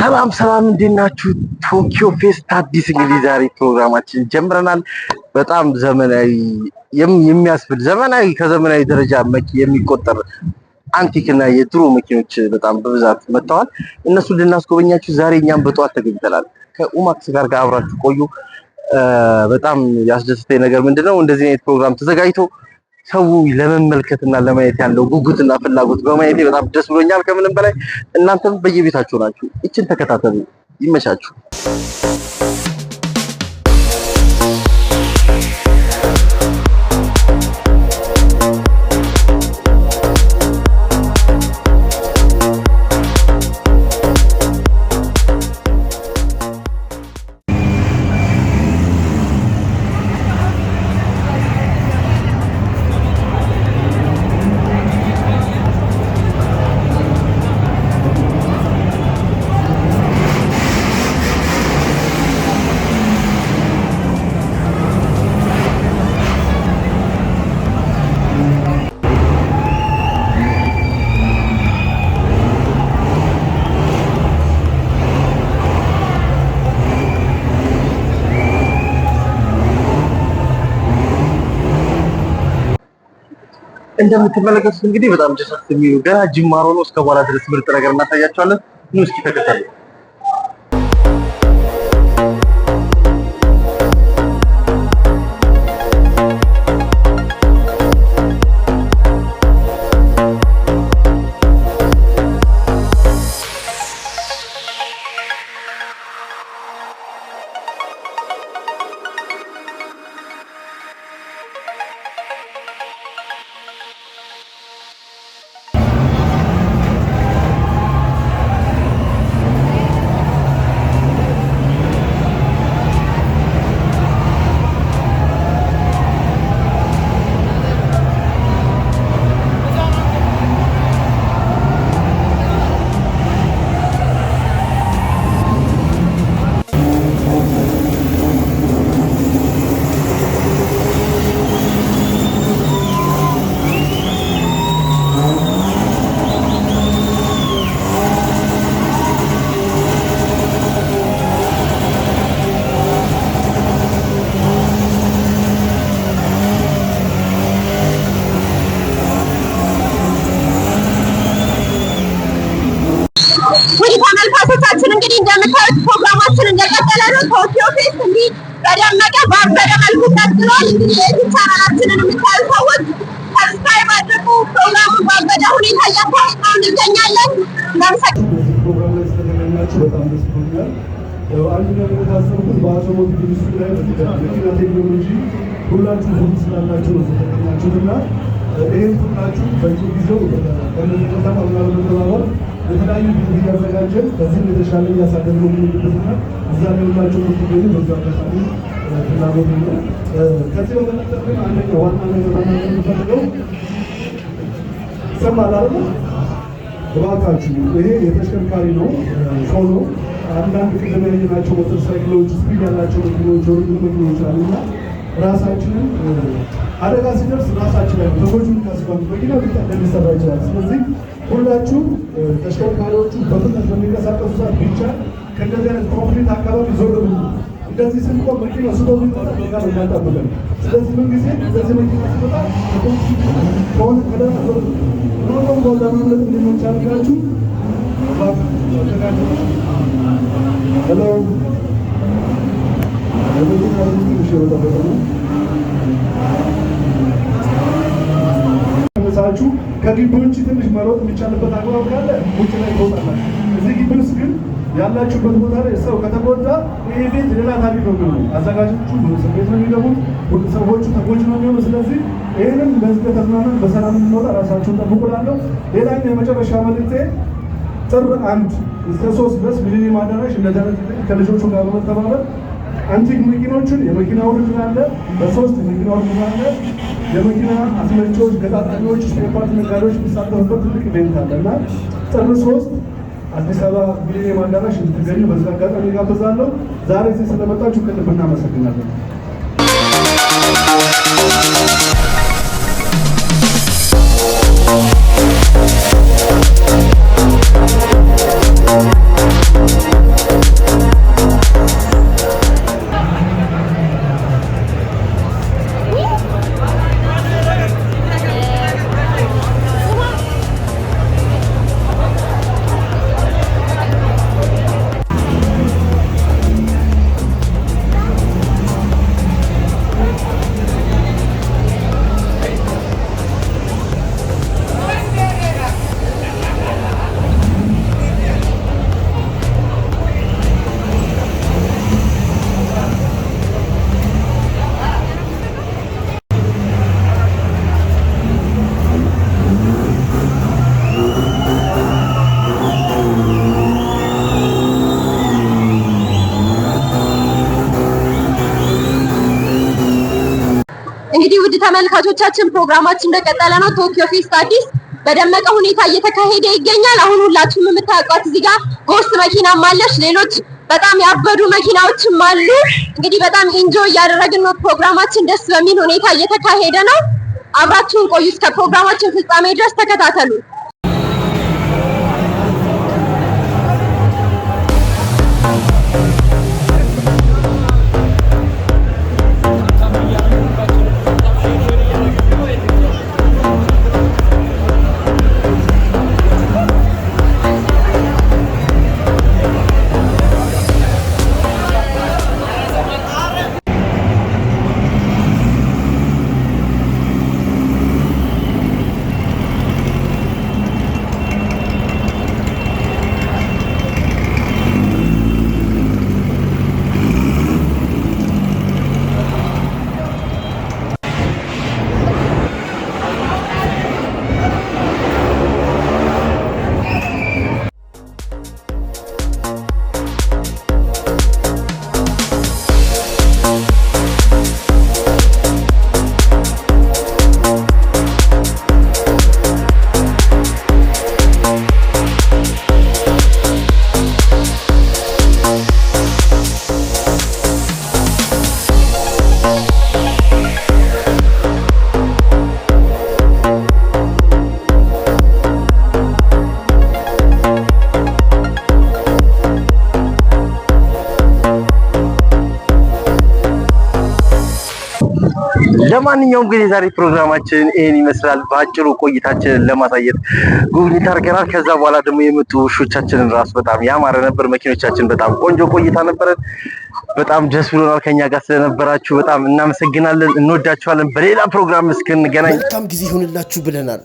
ሰላም ሰላም እንዴት ናችሁ? ቶኪዮ ፌስት አዲስ እንግዲህ ዛሬ ፕሮግራማችን ጀምረናል። በጣም ዘመናዊ የሚያስብል ዘመናዊ ከዘመናዊ ደረጃ የሚቆጠር አንቲክ እና የድሮ መኪኖች በጣም በብዛት መጥተዋል። እነሱን ልናስጎበኛችሁ ዛሬ እኛም በጠዋት ተገኝተናል። ከኡማክስ ጋር አብራችሁ ቆዩ። በጣም ያስደስተኝ ነገር ምንድነው እንደዚህ አይነት ፕሮግራም ተዘጋጅቶ ሰው ለመመልከትና ለማየት ያለው ጉጉትና ፍላጎት በማየቴ በጣም ደስ ብሎኛል። ከምንም በላይ እናንተም በየቤታችሁ ናችሁ፣ እችን ተከታተሉ። ይመቻችሁ። እንደምትመለከቱት እንግዲህ በጣም ደስ የሚሉ ገና ጅማሮ ነው። እስከ በኋላ ድረስ ምርጥ ነገር እናሳያችኋለን። ኑ እስኪ ተከታተሉ። ተመልካቾቻችን እንግዲህ እንደምታዩት ፕሮግራማችን እንደቀጠለ ነው። ቶኪዮ ፌስት እንዲህ በደመቀ ባበደ መልኩ ቀጥሏል። የዩቲዩብ ቻናላችንን የምታዩ ሰዎች ሰብስክራይብ አድርጉ። ፕሮግራሙን ባበደ ሁኔታ እያስተዋወቅን እንገኛለን። ፕሮግራም ላይ ስለተገኛችሁ በጣም ደስ ብሎኛል። አንድ ነገር የታሰብኩት በአውቶሞቲቭ ኢንዱስትሪ ላይ መኪና ቴክኖሎጂ ሁላችሁ ሁሉ ስላላችሁ ነው የተገኛችሁትና ይህን ሁላችሁ በየጊዜው በመጠቀም በመተባበር የተለያዩ ጊዜ እያዘጋጀን ከዚህም የተሻለ እያሳደግነው የምንሄድበትና እዛ ላይ ሁላችሁ የምትገኙ በዛ አጋጣሚ ፍላጎት ነው። ከዚህ በመቀጠል ግን አንደኛ ዋና ነገር የምፈልገው ይሰማል አይደል? እባካችሁ ይሄ የተሽከርካሪ ነው ሾው ነው። አንዳንድ ቅድም ያየናቸው ሞተር ሳይክሎች ስፒድ ያላቸው መኪኖች መኪኖች አሉና ራሳችንን አደጋ ሲደርስ ራሳችን ላይ ተጎጂውን ካስባሉ መኪና ሊሰራ ይችላል። ስለዚህ ሁላችሁ ተሽከርካሪዎቹ በፍጥነት በሚንቀሳቀሱ ሰዓት ብቻ ከእንደዚህ አይነት ኮንክሪት አካባቢ ዞር ብሉ። እንደዚህ ስንቆም መኪና ስበቡ ይጠጣል ጋር እናጣብለን። ስለዚህ ምን ጊዜ እንደዚህ መኪና ሲመጣ ከሆነ ከዳር ዞር ኖሮም በዛ ማምለጥ እንዲመች አድርጋችሁ ሄሎ ሳችሁ ከግቢ ውጭ ትንሽ መሮጥ የሚቻልበት አግባብ ካለ ውጭ ላይ ትወጣላችሁ። እዚህ ግቢ ውስጥ ግን ያላችሁበት ቦታ ላይ ሰው ከተጎዳ ይሄ ቤት ሌላ ታሪክ ነው የሚሆነው። አዘጋጆቹ እስር ቤት ነው የሚገቡት፣ ሰዎቹ ተጎጂ ነው የሚሆኑ። ስለዚህ ይህንም በህዝብ ተዝናናን በሰላም እንወጣ፣ ራሳችሁን ጠብቁላለሁ። ሌላኛው የመጨረሻ መልዕክቴ ጥር 1 እስከ 3 ድረስ ሚሊኒየም አዳራሽ እንደዚህ ከልጆቹ ጋር በመተባበር አንቲክ መኪኖችን የመኪና ውድድር አለ። በ3 የመኪና ውድድር አለ። የመኪና አስመጪዎች፣ ገጣጣሚዎች፣ ስፔር ፓርት ነጋዴዎች የሚሳተፉበት ትልቅ ኢቬንት አለ እና ጥር 3 አዲስ አበባ ሚሊኒየም አዳራሽ እንድትገኙ በዚህ አጋጣሚ ጋብዛለሁ። ዛሬ እዚህ ስለመጣችሁ ከልብ እናመሰግናለን። We'll be right back. ውድ ተመልካቾቻችን ፕሮግራማችን እንደቀጠለ ነው። ቶኪዮ ፌስት አዲስ በደመቀ ሁኔታ እየተካሄደ ይገኛል። አሁን ሁላችሁም የምታውቋት እዚህ ጋር ጎስት መኪናም አለች፣ ሌሎች በጣም ያበዱ መኪናዎችም አሉ። እንግዲህ በጣም ኢንጆይ እያደረግን ነው። ፕሮግራማችን ደስ በሚል ሁኔታ እየተካሄደ ነው። አብራችሁን ቆዩ። እስከ ፕሮግራማችን ፍጻሜ ድረስ ተከታተሉ። ለማንኛውም ግን የዛሬ ፕሮግራማችን ይሄን ይመስላል። በአጭሩ ቆይታችንን ለማሳየት ጉብኝት አድርገናል። ከዛ በኋላ ደግሞ የመጡ ውሾቻችንን ራሱ በጣም ያማረ ነበር። መኪኖቻችን በጣም ቆንጆ ቆይታ ነበረን። በጣም ደስ ብሎናል። ከኛ ጋር ስለነበራችሁ በጣም እናመሰግናለን። እንወዳችኋለን። በሌላ ፕሮግራም እስክንገናኝ መልካም ጊዜ ይሁንላችሁ ብለናል።